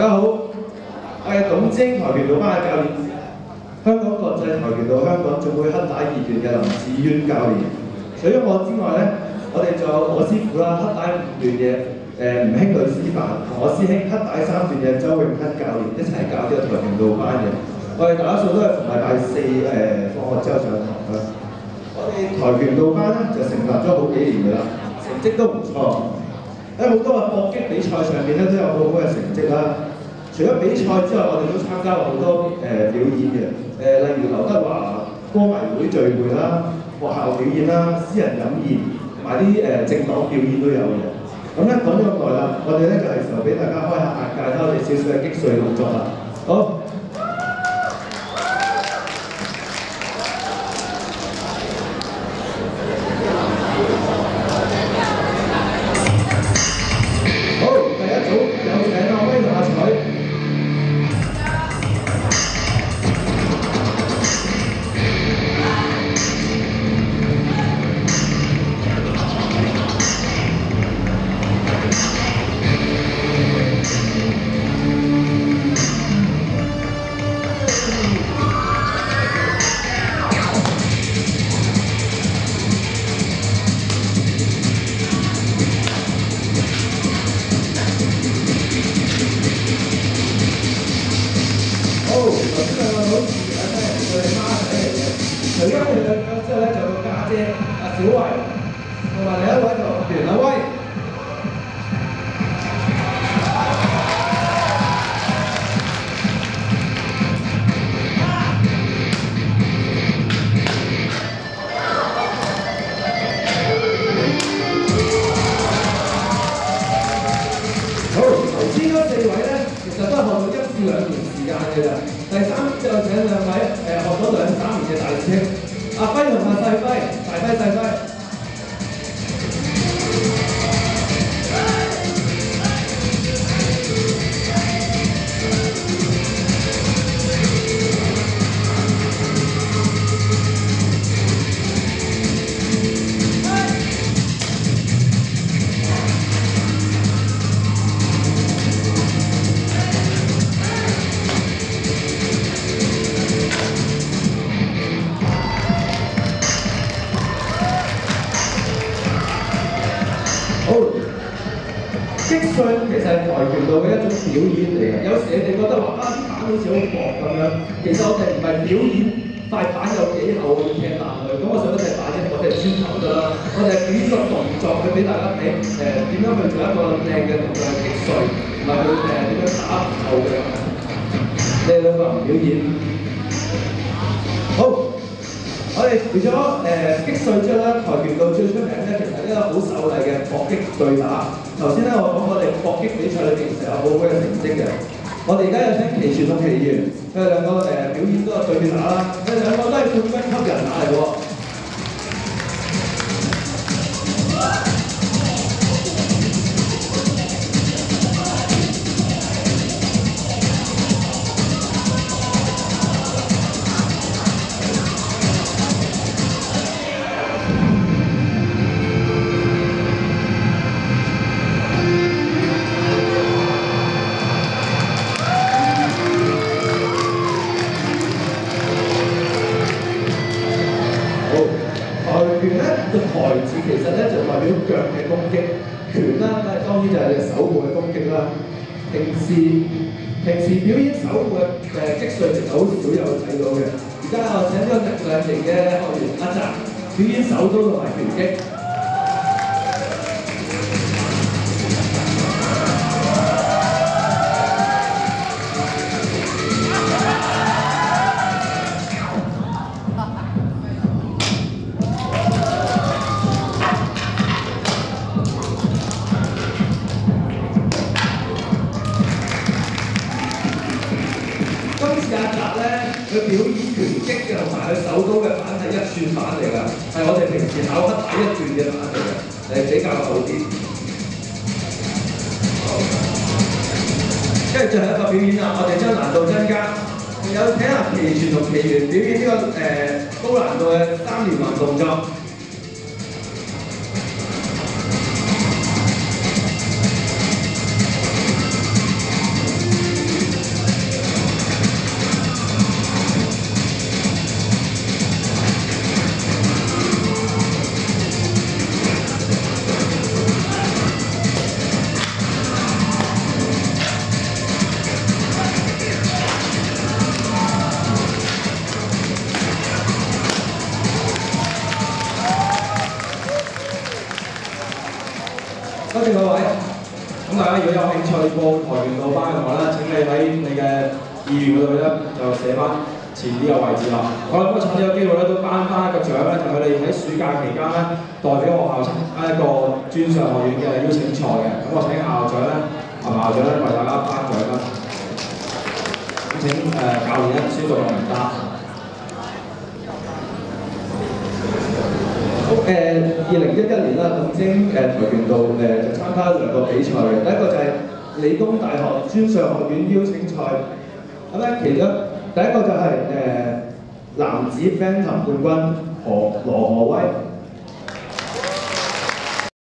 家好，我係董晶跆拳道班嘅教練，香港國際跆拳道香港總會黑帶二段嘅林志淵教練。除咗我之外咧，我哋仲有我師傅啦，黑帶5段嘅吳興女師範，同我師兄黑帶3段嘅周永亨教練一齊教呢個跆拳道班嘅。我哋大多數都係逢禮拜4放學之後上堂啦。我哋跆拳道班咧就成立咗好幾年㗎啦，成績都唔錯。喺好多嘅搏擊比賽上面咧都有好好嘅成績啦。除咗比賽之外，我哋都參加過好多表演嘅，例如劉德華歌迷會聚會啦、學校表演啦、私人飲宴同埋啲政黨表演都有嘅。咁咧講咗咁耐啦，我哋咧就係時候俾大家開下眼界，睇我哋少少嘅擊碎動作啦。好。多謝各位。咁大家如果有興趣報跆拳道班嘅話咧，請你喺你嘅意願嗰度咧就寫翻前啲嘅位置啦。好啦，咁趁呢個機會咧都頒翻一個獎咧，就佢哋喺暑假期間咧代表學校參加一個專上學院嘅邀請賽嘅。咁我請校長咧同埋校長咧為大家頒獎啦。咁請教練咧宣讀個名單。好2011年啦，東京跆拳道就參加2個比賽嘅，第一個就係理工大學專上學院邀請賽，咁咧其中第一個就係男子 Phantom 冠軍羅何威，